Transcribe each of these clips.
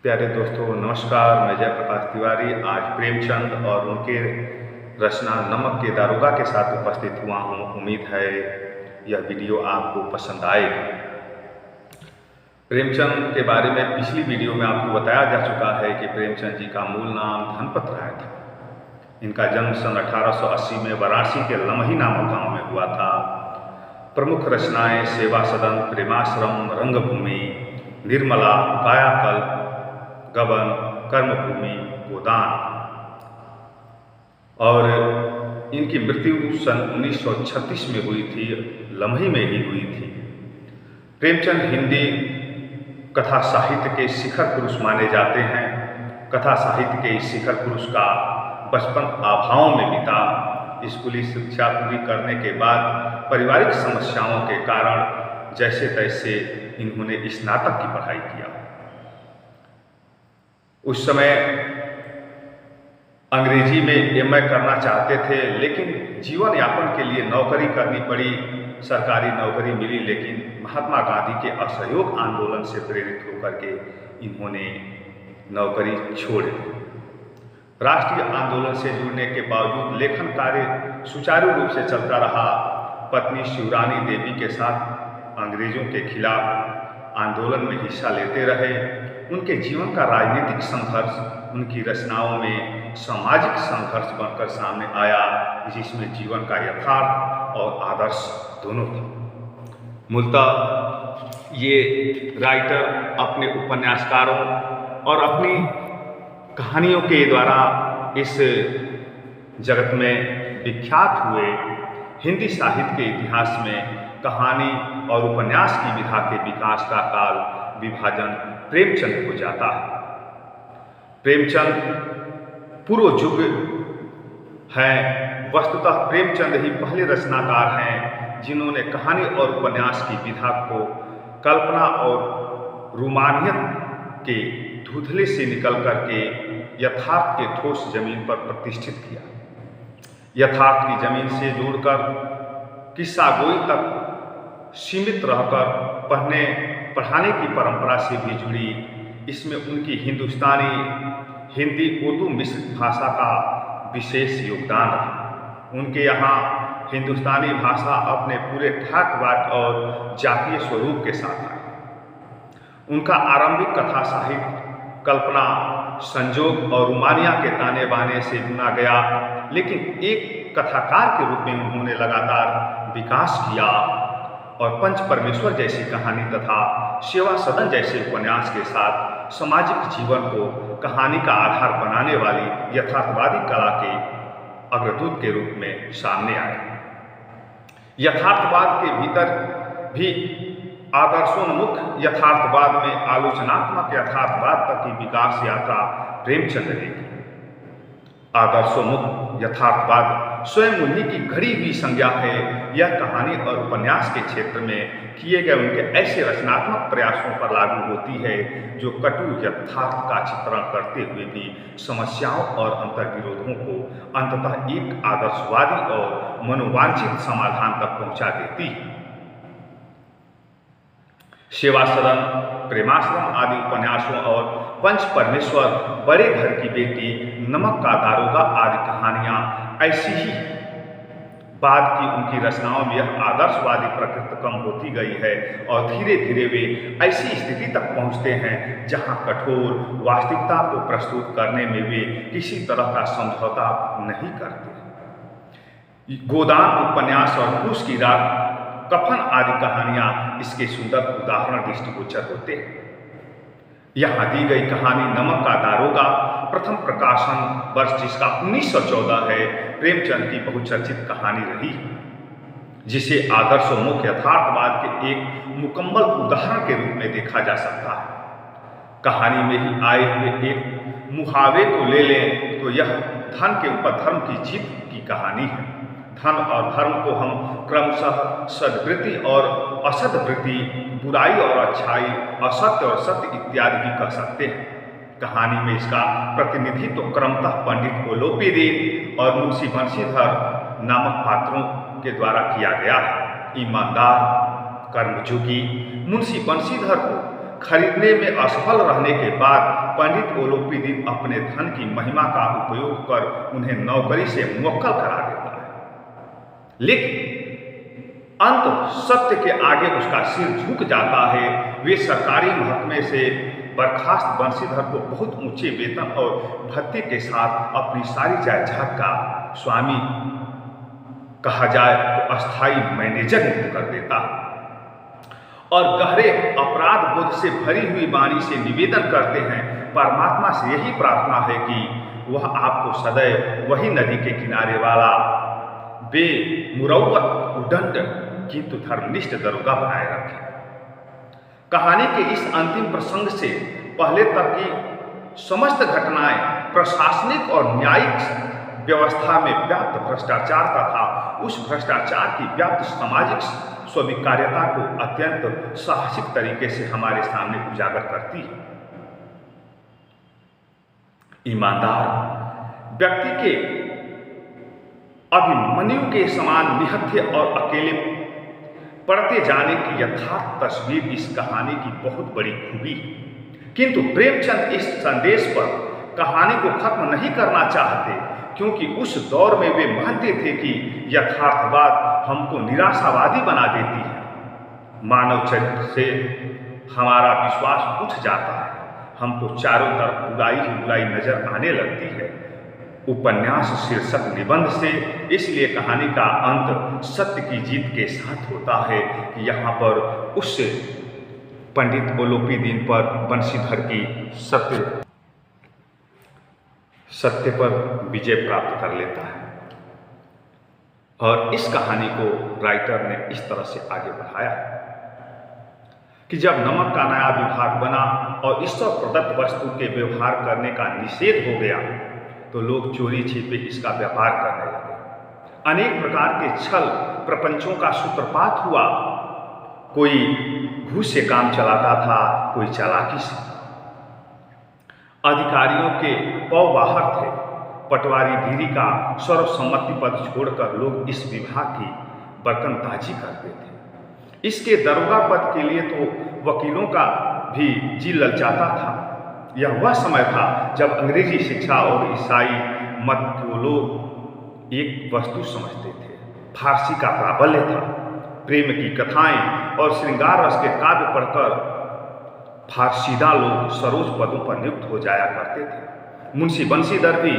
प्यारे दोस्तों नमस्कार। मैं जयप्रकाश तिवारी आज प्रेमचंद और उनके रचना नमक के दारोगा के साथ उपस्थित हुआ हूँ। उम्मीद है यह वीडियो आपको पसंद आएगी। प्रेमचंद के बारे में पिछली वीडियो में आपको बताया जा चुका है कि प्रेमचंद जी का मूल नाम धनपत राय था। इनका जन्म सन 1880 में वाराणसी के लमही नामक गांव में हुआ था। प्रमुख रचनाएं सेवा सदन, प्रेमाश्रम, रंगभूमि, निर्मला, कायाकल्प, गबन, कर्मभूमि, गोदान। और इनकी मृत्यु सन 1936 में हुई थी, लम्ही में ही हुई थी। प्रेमचंद हिंदी कथा साहित्य के शिखर पुरुष माने जाते हैं। कथा साहित्य के इस शिखर पुरुष का बचपन अभावों में बीता। स्कूली शिक्षा पूरी करने के बाद पारिवारिक समस्याओं के कारण जैसे तैसे इन्होंने स्नातक की पढ़ाई किया। उस समय अंग्रेजी में एमए करना चाहते थे, लेकिन जीवन यापन के लिए नौकरी करनी पड़ी। सरकारी नौकरी मिली, लेकिन महात्मा गांधी के असहयोग आंदोलन से प्रेरित होकर के इन्होंने नौकरी छोड़ दी। राष्ट्रीय आंदोलन से जुड़ने के बावजूद लेखन कार्य सुचारू रूप से चलता रहा। पत्नी शिवरानी देवी के साथ अंग्रेजों के खिलाफ आंदोलन में हिस्सा लेते रहे। उनके जीवन का राजनीतिक संघर्ष उनकी रचनाओं में सामाजिक संघर्ष बनकर सामने आया, जिसमें जीवन का यथार्थ और आदर्श दोनों थे। मूलतः ये राइटर अपने उपन्यासकारों और अपनी कहानियों के द्वारा इस जगत में विख्यात हुए। हिंदी साहित्य के इतिहास में कहानी और उपन्यास की विधा के विकास का काल विभाजन प्रेमचंद को जाता है। प्रेमचंद पूर्व युग हैं। वस्तुतः प्रेमचंद ही पहले रचनाकार हैं जिन्होंने कहानी और उपन्यास की विधा को कल्पना और रोमानियत के धुंधले से निकल करके यथार्थ के ठोस जमीन पर प्रतिष्ठित किया। यथार्थ की जमीन से जोड़कर किस्सा गोई तक सीमित रहकर पढ़ाने की परंपरा से भी जुड़ी। इसमें उनकी हिंदुस्तानी, हिंदी, उर्दू मिश्रित भाषा का विशेष योगदान रहा। उनके यहाँ हिंदुस्तानी भाषा अपने पूरे ठाट बाट और जातीय स्वरूप के साथ आई। उनका आरंभिक कथा साहित्य कल्पना, संजोग और रोमानिया के ताने बाने से बुना गया, लेकिन एक कथाकार के रूप में उन्होंने लगातार विकास किया और पंच परमेश्वर जैसी कहानी तथा सेवा सदन जैसे उपन्यास के साथ सामाजिक जीवन को कहानी का आधार बनाने वाली यथार्थवादी कला के अग्रदूत के रूप में सामने आए। यथार्थवाद के भीतर भी आदर्शोन्मुख यथार्थवाद में आलोचनात्मक यथार्थवाद तक की विकास यात्रा प्रेमचंद ने की। आदर्शोन्मुख यथार्थवाद स्वयं उन्हीं की घड़ी हुई संज्ञा है। यह कहानी और उपन्यास के क्षेत्र में किए गए उनके ऐसे रचनात्मक प्रयासों पर लागू होती है जो कटु यथार्थ का चित्रण करते हुए भी समस्याओं और अंतर्विरोधों को अंततः एक आदर्शवादी और मनोवांछित समाधान तक पहुंचा देती है। सेवा सदन, प्रेमाश्रम आदि उपन्यासों और पंच परमेश्वर, बड़े घर की बेटी, नमक का दारोगा आदि कहानियां ऐसी ही बाद की उनकी रचनाओं में यह आदर्शवादी प्रकृति कम होती गई है और धीरे धीरे वे ऐसी स्थिति तक पहुंचते हैं जहां कठोर वास्तविकता को प्रस्तुत करने में वे किसी तरह का समझौता नहीं करते। गोदान उपन्यास और पुरुष की रात, कफन आदि कहानियां इसके सुंदर उदाहरण दृष्टिगोचर होते हैं। यहाँ दी गई कहानी नमक का दारोगा प्रथम प्रकाशन वर्ष जिसका 1914 है, प्रेमचंद की बहुचर्चित कहानी रही, जिसे आदर्शोन्मुख यथार्थवाद के एक मुकम्मल उदाहरण के रूप में देखा जा सकता है। कहानी में ही आए हुए एक मुहावरे को ले लें तो यह धन के ऊपर धर्म की जीत की कहानी है। धन और धर्म को हम क्रमशः सद्वृत्ति और असद्वृत्ति, बुराई और अच्छाई, असत्य और सत्य इत्यादि भी कह सकते हैं। कहानी में इसका प्रतिनिधित्व क्रमतः पंडित ओलोपीदीन और मुंशी बंशीधर नामक पात्रों के द्वारा किया गया है। ईमानदार, कर्मयोगी मुंशी बंशीधर को खरीदने में असफल रहने के बाद पंडित ओलोपीदीन अपने धन की महिमा का उपयोग कर उन्हें नौकरी से मुअक्कल करा देता है। लेकिन अंत सत्य के आगे उसका सिर झुक जाता है। वे सरकारी महकमे से बर्खास्त बंशीधर को बहुत ऊंचे वेतन और भत्ते के साथ अपनी सारी जायदाद का स्वामी, कहा जाए तो अस्थाई मैनेजर नियुक्त कर देता और गहरे अपराध बोध से भरी हुई वाणी से निवेदन करते हैं, परमात्मा से यही प्रार्थना है कि वह आपको सदैव वही नदी के किनारे वाला बेमुरव्वत उदंड किंतु धर्मनिष्ठ दरोगा बनाए रखे। कहानी के इस अंतिम प्रसंग से पहले तक की समस्त घटनाएं प्रशासनिक और न्यायिक व्यवस्था में व्याप्त भ्रष्टाचार तथा उस भ्रष्टाचार की व्याप्त सामाजिक स्वीकार्यता को अत्यंत साहसिक तरीके से हमारे सामने उजागर करती है। ईमानदार व्यक्ति के अभिमन्यु के समान निहत्थे और अकेले पड़ते जाने की यथार्थ तस्वीर इस कहानी की बहुत बड़ी खूबी है। किंतु प्रेमचंद इस संदेश पर कहानी को खत्म नहीं करना चाहते, क्योंकि उस दौर में वे मानते थे कि यथार्थवाद हमको निराशावादी बना देती है। मानव चरित्र से हमारा विश्वास उठ जाता है, हमको चारों तरफ बुराई ही बुराई नजर आने लगती है। उपन्यास शीर्षक निबंध से इसलिए कहानी का अंत सत्य की जीत के साथ होता है कि यहाँ पर उस पंडित ओलोपीदीन पर बंशीधर की सत्य पर विजय प्राप्त कर लेता है। और इस कहानी को राइटर ने इस तरह से आगे बढ़ाया कि जब नमक का नया विभाग बना और ईश्वर प्रदत्त वस्तु के व्यवहार करने का निषेध हो गया, तो लोग चोरी छिपे इसका व्यापार करने लगे। अनेक प्रकार के छल प्रपंचों का सूत्रपात हुआ। कोई घूस से काम चलाता था, कोई चालाकी से। अधिकारियों के पौ बाहर थे। पटवारीगिरी का सर्वसम्मति पद छोड़कर लोग इस विभाग की बरकनताजी करते थे। इसके दरोगा पद के लिए तो वकीलों का भी जी ललचाता था। यह वह समय था जब अंग्रेजी शिक्षा और ईसाई मत को लोग एक वस्तु समझते थे। फारसी का प्राबल्य था। प्रेम की कथाएं और श्रृंगार रस के काव्य पढ़कर फारसीदा लोग सरोज पदों पर नियुक्त हो जाया करते थे। मुंशी बंशीधर भी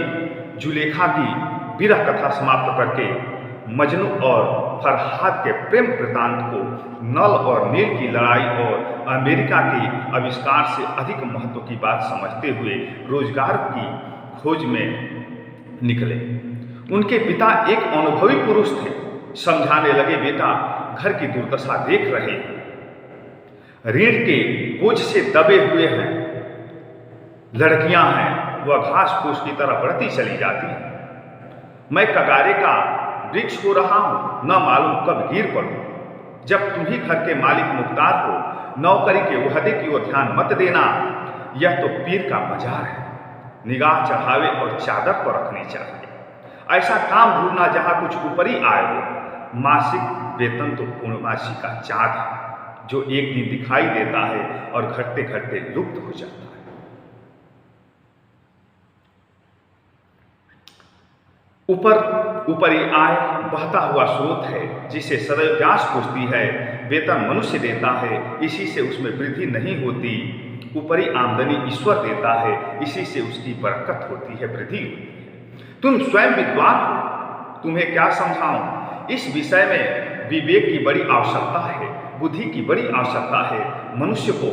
जुलेखा की विरह कथा समाप्त करके मजनू और फरहाद के प्रेम वृत्तांत को नल और नील की लड़ाई और अमेरिका के आविष्कार से अधिक महत्व की बात समझते हुए रोजगार की खोज में निकले। उनके पिता एक अनुभवी पुरुष थे। समझाने लगे, बेटा घर की दुर्दशा देख रहे हैं, ऋण के बोझ से दबे हुए हैं, लड़कियां हैं, वह घास फूस की तरह बढ़ती चली जाती है। मैं कगारे का वृक्ष हो रहा हूं, न मालूम कब गिर पड़ूं। जब तुम ही घर के मालिक मुख्तार हो, नौकरी के ओहदे की ओर ध्यान मत देना। यह तो पीर का मजार है, निगाह चढ़ावे और चादर पर रखनी चाहिए। ऐसा काम ढूंढना जहां कुछ ऊपरी आय हो। मासिक वेतन तो पूर्णमासी का चाँद है, जो एक दिन दिखाई देता है और घटते घटते लुप्त हो जाता है। ऊपरी आय बहता हुआ स्रोत है, जिसे सदैव प्यास बुझती है। वेतन मनुष्य देता है, इसी से उसमें वृद्धि नहीं होती। ऊपरी आमदनी ईश्वर देता है, इसी से उसकी बरकत होती है, वृद्धि होती है। तुम स्वयं विद्वान हो, तुम्हें क्या समझाऊं। इस विषय में विवेक की बड़ी आवश्यकता है, बुद्धि की बड़ी आवश्यकता है। मनुष्य को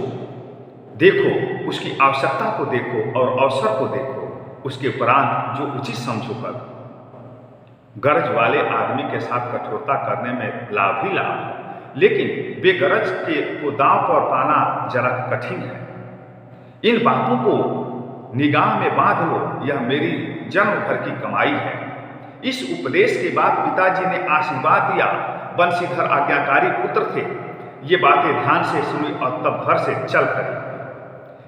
देखो, उसकी आवश्यकता को देखो और अवसर को देखो, उसके उपरांत जो उचित समझो कर। गरज वाले आदमी के साथ कठोरता करने में लाभ ही लाभ है, लेकिन बेगरज के को दांव पर पाना जरा कठिन है। इन बातों को निगाह में बांध लो, यह मेरी जन्म भर की कमाई है। इस उपदेश के बाद पिताजी ने आशीर्वाद दिया। बंशीधर आज्ञाकारी पुत्र थे। ये बातें ध्यान से सुनी और तब घर से चल पड़े।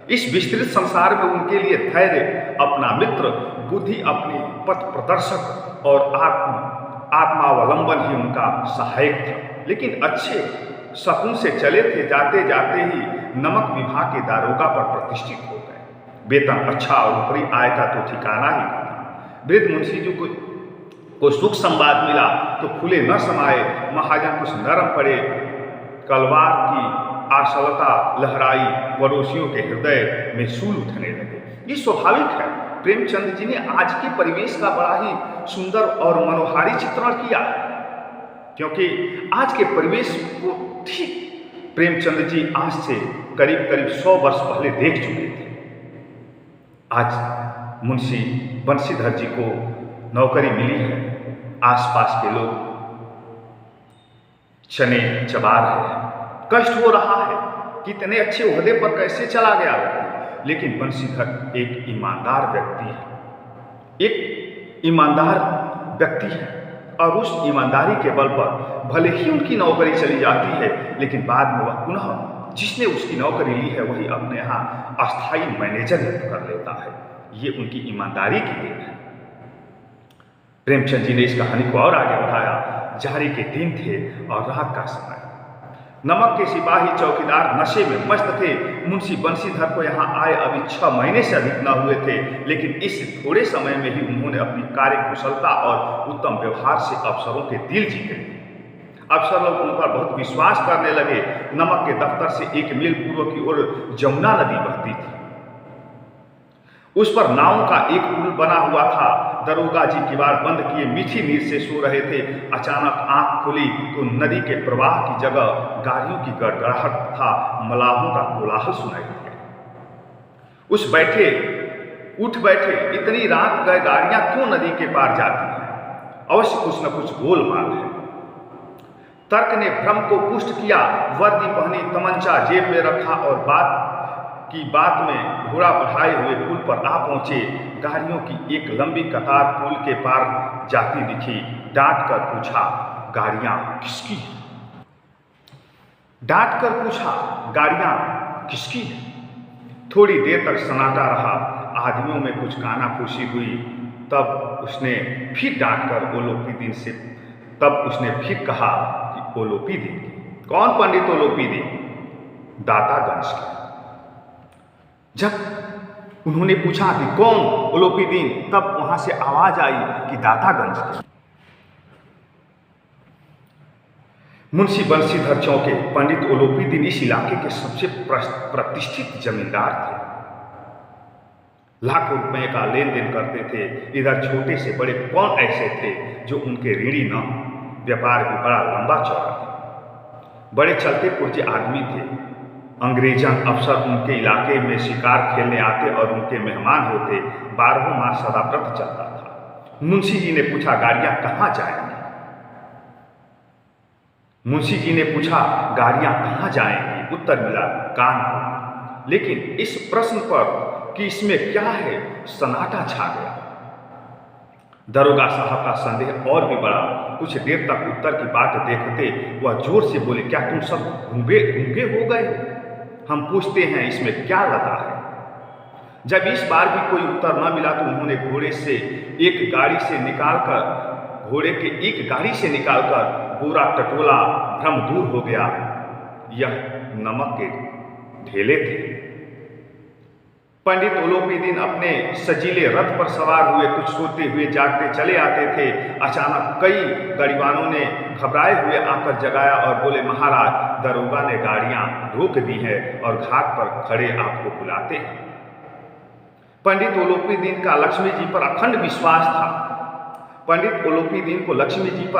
इस विस्तृत संसार में उनके लिए धैर्य अपना मित्र, बुद्धि अपनी पथ प्रदर्शक और आत्मावलंबन ही उनका सहायक था। लेकिन अच्छे शकुन से चले थे। जाते जाते ही नमक विभाग के दारोगा पर प्रतिष्ठित हो गए। वेतन अच्छा और ऊपरी आय का तो ठिकाना ही नहीं था। वृद्ध मुंशी जी को सुख संवाद मिला तो फूले न समाये, महाजन कुछ नरम पड़े, कलवार की आशलता लहराई, पड़ोसियों के हृदय में सूल उठने लगे। ये स्वाभाविक है। प्रेमचंद जी ने आज के परिवेश का बड़ा ही सुंदर और मनोहारी चित्रण किया है, क्योंकि आज के परिवेश को ठीक प्रेमचंद जी आज से करीब करीब 100 वर्ष पहले देख चुके थे। आज मुंशी बंशीधर जी को नौकरी मिली है, आसपास के लोग चने चबा रहे हैं, कष्ट हो रहा है, कितने अच्छे ओहदे पर कैसे चला गया। लेकिन बंशीधर एक ईमानदार व्यक्ति है, एक ईमानदार व्यक्ति है, और उस ईमानदारी के बल पर भले ही उनकी नौकरी चली जाती है, लेकिन बाद में वह पुनः जिसने उसकी नौकरी ली है वही अपने यहाँ अस्थायी मैनेजर कर लेता है। ये उनकी ईमानदारी की देन है। प्रेमचंद जी ने इस कहानी को और आगे बढ़ाया। जारी के दिन थे और रात का समय, नमक के सिपाही चौकीदार नशे में मस्त थे। मुंशी बंशीधर को यहाँ आए अभी 6 महीने से अधिक न हुए थे, लेकिन इस थोड़े समय में ही उन्होंने अपनी कार्य कुशलता और उत्तम व्यवहार से अफसरों के दिल जीते। अफसर लोग उन पर बहुत विश्वास करने लगे। नमक के दफ्तर से 1 मील पूर्व की ओर जमुना नदी बहती थी। उस पर नाव का एक पुल बना हुआ था। दरोगा जी किवाड़ बंद किए मीठी नींद से सो रहे थे। अचानक आंख खुली तो नदी के प्रवाह की जगह गाड़ियों की गड़गड़ाहट तथा मलाहों का कोलाहल सुनाई दिया। उठ बैठे, इतनी रात गए गाड़ियां क्यों नदी के पार जाती हैं? अवश्य कुछ न कुछ गोलमाल है। तर्क ने भ्रम को पुष्ट किया। वर्दी पहनी, तमंचा जेब में रखा और बात में घोड़ा बढ़ाए हुए पुल पर आ पहुंचे। गाड़ियों की एक लंबी कतार पुल के पार जाती दिखी। डांट कर पूछा, गाड़ियां किसकी हैं? थोड़ी देर तक सन्नाटा रहा। आदमियों में कुछ कानाफूसी हुई। तब उसने फिर डांट कर उसने फिर कहा कि ओलोपी दीन की। कौन पंडित ओलोपी दीन? दातागंज के। जब उन्होंने पूछा कि कौन ओलोपी दीन, तब वहां से आवाज आई कि दातागंज के। मुंशी बंशीधर चौके पंडित ओलोपी दीन इस इलाके के सबसे प्रतिष्ठित जमींदार थे। लाखों रुपए का लेन देन करते थे। इधर छोटे से बड़े कौन ऐसे थे जो उनके ऋणी न हो। व्यापार भी बड़ा लंबा चौड़ा था। बड़े चलते पुर्जे आदमी थे। अंग्रेजन अफसर उनके इलाके में शिकार खेलने आते और उनके मेहमान होते। 12 मास सदा व्रत चलता था। मुंशी जी ने पूछा, गाड़ियां कहाँ जाएंगी? उत्तर मिला, कानपुर। लेकिन इस प्रश्न पर कि इसमें क्या है, सन्नाटा छा गया। दरोगा साहब का संदेह और भी बढ़ा। कुछ देर तक उत्तर की बात देखते वह जोर से बोले, क्या तुम सब गूंगे हो गए हो? हम पूछते हैं इसमें क्या लगा है? जब इस बार भी कोई उत्तर न मिला तो उन्होंने घोड़े के एक गाड़ी से निकालकर पूरा टटोला। भ्रम दूर हो गया। यह नमक के ढेले थे। पंडित ओलोपी दीन अपने सजीले रथ पर सवार हुए कुछ सोते हुए जागते चले आते थे। अचानक कई गड़ीवानों ने घबराए हुए आकर जगाया और बोले, महाराज, दरोगा ने गाड़ियां रोक दी है और घाट पर खड़े आपको बुलाते हैं। पंडित ओलोपी दीन को लक्ष्मी जी पर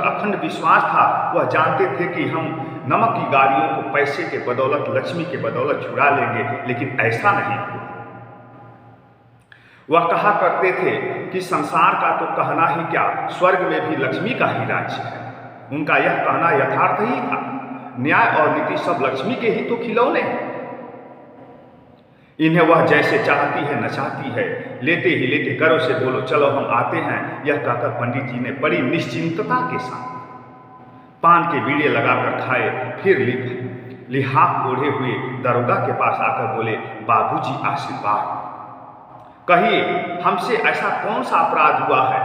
अखंड विश्वास था। वह जानते थे कि हम नमक की गाड़ियों को पैसे के बदौलत, लक्ष्मी के बदौलत छुड़ा लेंगे, लेकिन ऐसा नहीं हुआ। वह कहा करते थे कि संसार का तो कहना ही क्या, स्वर्ग में भी लक्ष्मी का ही राज्य है। उनका यह कहना यथार्थ ही था। न्याय और नीति सब लक्ष्मी के ही तो खिलौने हैं। इन्हें वह जैसे चाहती है नचाती है। लेते ही लेते गर्व से बोलो, चलो हम आते हैं। यह कहकर पंडित जी ने बड़ी निश्चिंतता के साथ पान के बीड़े लगाकर खाए। फिर लिहाफ ओढ़े हुए दरोगा के पास आकर बोले, बाबूजी आशीर्वाद, कहिए हमसे ऐसा कौन सा अपराध हुआ है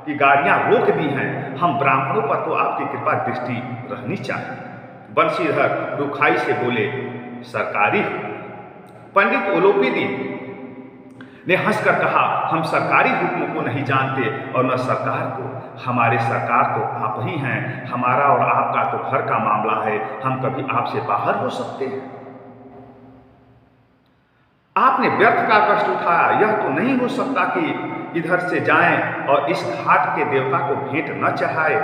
कि गाड़ियां रोक दी हैं? हम ब्राह्मणों पर तो आपकी कृपा दृष्टि रहनी चाहिए। बंशीधर रुखाई से बोले, सरकारी हो। पंडित ओलोपी दीन ने हंसकर कहा, हम सरकारी हुक्म को नहीं जानते और न सरकार को। हमारे सरकार तो आप ही हैं। हमारा और आपका तो घर का मामला है, हम कभी आपसे बाहर हो सकते हैं। आपने व्यर्थ का कष्ट उठाया। यह तो नहीं हो सकता कि इधर से जाएं और इस घाट के देवता को भेंट न चढ़ाए।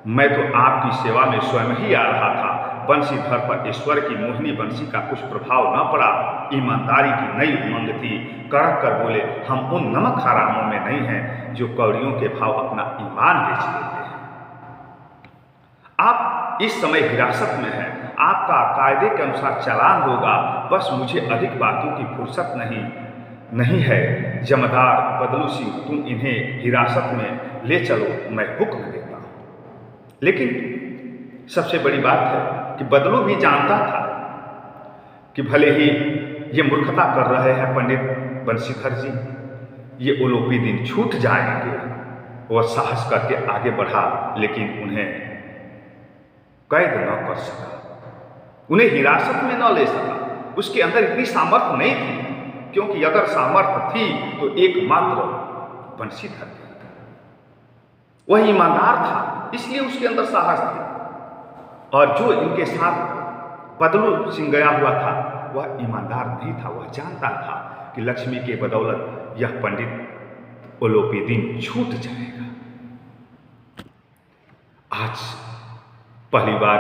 मैं तो आपकी सेवा में स्वयं ही आ रहा था। बंशीधर पर ईश्वर की मोहिनी बंशी का कुछ प्रभाव न पड़ा। ईमानदारी की नई उमंग थी। कड़क कर बोले, हम उन नमक हरामों में नहीं हैं जो कौड़ियों के भाव अपना ईमान बेच देते हैं। आप इस समय हिरासत में हैं। आपका कायदे के अनुसार चालान होगा। बस मुझे अधिक बातों की फुर्सत नहीं है। जमादार बदलू सिंह, तुम इन्हें हिरासत में ले चलो, मैं हुक्म देता हूं। लेकिन सबसे बड़ी बात है कि बदलू भी जानता था कि भले ही ये मूर्खता कर रहे हैं पंडित बंशीधर जी, ये ओलोपी दिन छूट जाएंगे। वह साहस करके आगे बढ़ा, लेकिन उन्हें कैद न कर सका, उन्हें हिरासत में न ले सका। उसके अंदर इतनी सामर्थ्य नहीं थी, क्योंकि अगर सामर्थ्य थी तो एकमात्र बंशीधर था। वह ईमानदार था, इसलिए उसके अंदर साहस थी। और जो इनके साथ बदलू सिंह गया हुआ था वह ईमानदार नहीं था। वह जानता था कि लक्ष्मी के बदौलत यह पंडित ओलोपी दिन छूट जाएगा। आज पहली बार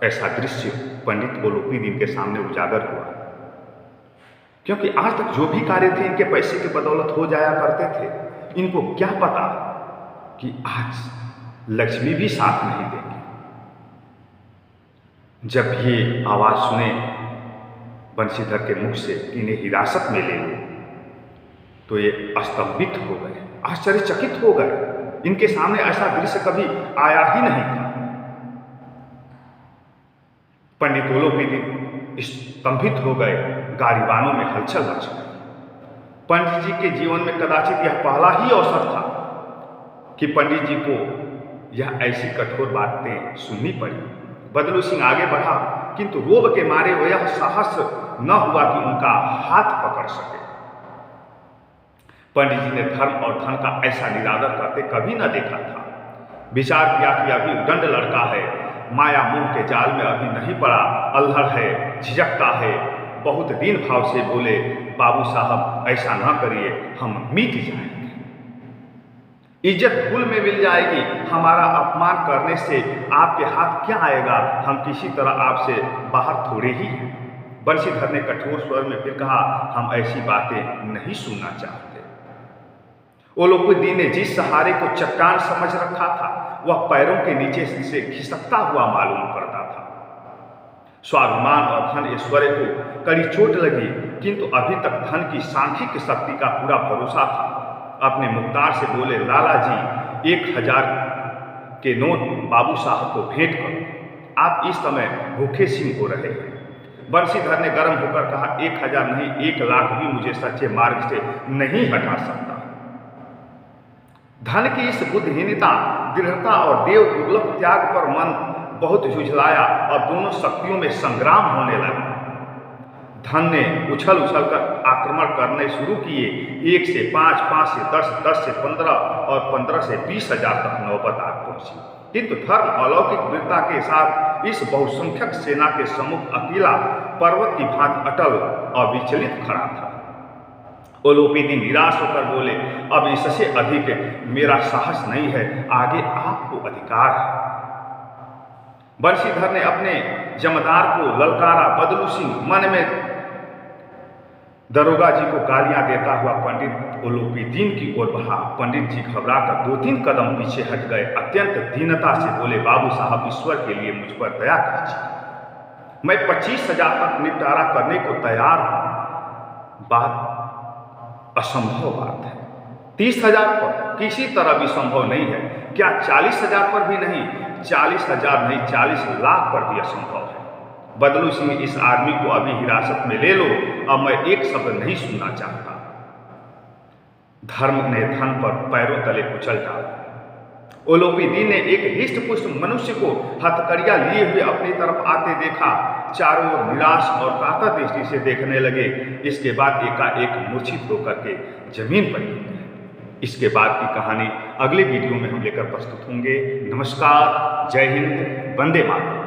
ऐसा दृश्य पंडित ओलोपी दिन के सामने उजागर हुआ, क्योंकि आज तक जो भी कार्य थे इनके पैसे के बदौलत हो जाया करते थे। इनको क्या पता कि आज लक्ष्मी भी साथ नहीं देंगे। जब ये आवाज सुने बंशीधर के मुख से कि इन्हें हिरासत में ले लो, तो ये स्तंभित हो गए, आश्चर्यचकित हो गए। इनके सामने ऐसा दृश्य कभी आया ही नहीं था। पंडित ओलोपी दिन स्तंभित हो गए। गाड़ीवानों में हलचल मच गई। पंडित जी के जीवन में कदाचित यह पहला ही अवसर था कि पंडित जी को यह ऐसी कठोर बातें सुननी पड़ी। बदलू सिंह आगे बढ़ा, किंतु रोब के मारे वह यह साहस न हुआ कि उनका हाथ पकड़ सके। पंडित जी ने धर्म और धन का ऐसा निरादर करते कभी न देखा था। विचार किया कि अभी उदंड लड़का है, माया मोह के जाल में अभी नहीं पड़ा, अल्हड़ है, झिझकता है। बहुत दीन भाव से बोले, बाबू साहब ऐसा ना करिए, हम मिट जाएंगे, इज्जत धूल में मिल जाएगी। हमारा अपमान करने से आपके हाथ क्या आएगा? हम किसी तरह आपसे बाहर थोड़े ही हैं। बंशीधर ने कठोर स्वर में फिर कहा, हम ऐसी बातें नहीं सुनना चाहते। ओलोपी दिन ने जिस सहारे को चट्टान समझ रखा था वह पैरों के नीचे से खिसकता हुआ मालूम पड़ता था। स्वाभिमान और धन ऐश्वर्य को कड़ी चोट लगी, किंतु अभी तक धन की सांख्यिक शक्ति का पूरा भरोसा था। अपने मुख्तार से बोले, लाला जी 1000 के नोट बाबू साहब को भेंट करो, आप इस समय भूखे सिंह हो रहे हैं। बंशीधर ने गर्म होकर कहा, 1000 नहीं, 1 लाख भी मुझे सच्चे मार्ग से नहीं हटा सकता। धन की इस बुद्धिहीनता, दृढ़ता और देव दुर्लभ त्याग पर मन बहुत झुझलाया और दोनों शक्तियों में संग्राम होने लगा। धन ने उछल उछल कर आक्रमण करने शुरू किए। 1 से 5, 5 से 10, 10 से 15 और 15 से 20,000 तक नौबत आ पहुंची। किंतु धर्म अलौकिक वीरता के साथ इस बहुसंख्यक सेना के सम्मुख अकेला पर्वत की भांति अटल और विचलित खड़ा था। ओलोपी दिन निराश होकर बोले, अब इससे अधिक मेरा साहस नहीं है, आगे आपको अधिकार है। बंशीधर ने अपने जमादार को ललकारा। बदलू सिंह मन में दरोगा जी को गालियां देता हुआ पंडित ओलोपी दिन की ओर बढ़ा। पंडित जी घबराकर 2-3 कदम पीछे हट गए। अत्यंत दीनता से बोले, बाबू साहब ईश्वर के लिए मुझ पर दया कीजिए, मैं 25,000 तक निपटारा करने को तैयार हूं। बात असंभव बात है। 30,000 पर किसी तरह भी संभव नहीं है। क्या 40,000 पर भी नहीं? 40,000 नहीं, 40 लाख पर भी असंभव है। बदलू सिंह, इस आदमी को अभी हिरासत में ले लो, अब मैं एक शब्द नहीं सुनना चाहता। धर्म ने धन पर पैरों तले कुचल डाला। ओलोपी दिन ने एक हिष्ट पुष्ट मनुष्य को हथकड़िया लिए हुए अपनी तरफ आते देखा। चारों ओर निराश और कातर दृष्टि से देखने लगे। इसके बाद एकाएक मूर्छित होकर के जमीन पर गिर गए। इसके बाद की कहानी अगले वीडियो में हम लेकर प्रस्तुत होंगे। नमस्कार, जय हिंद, वंदे मातरम।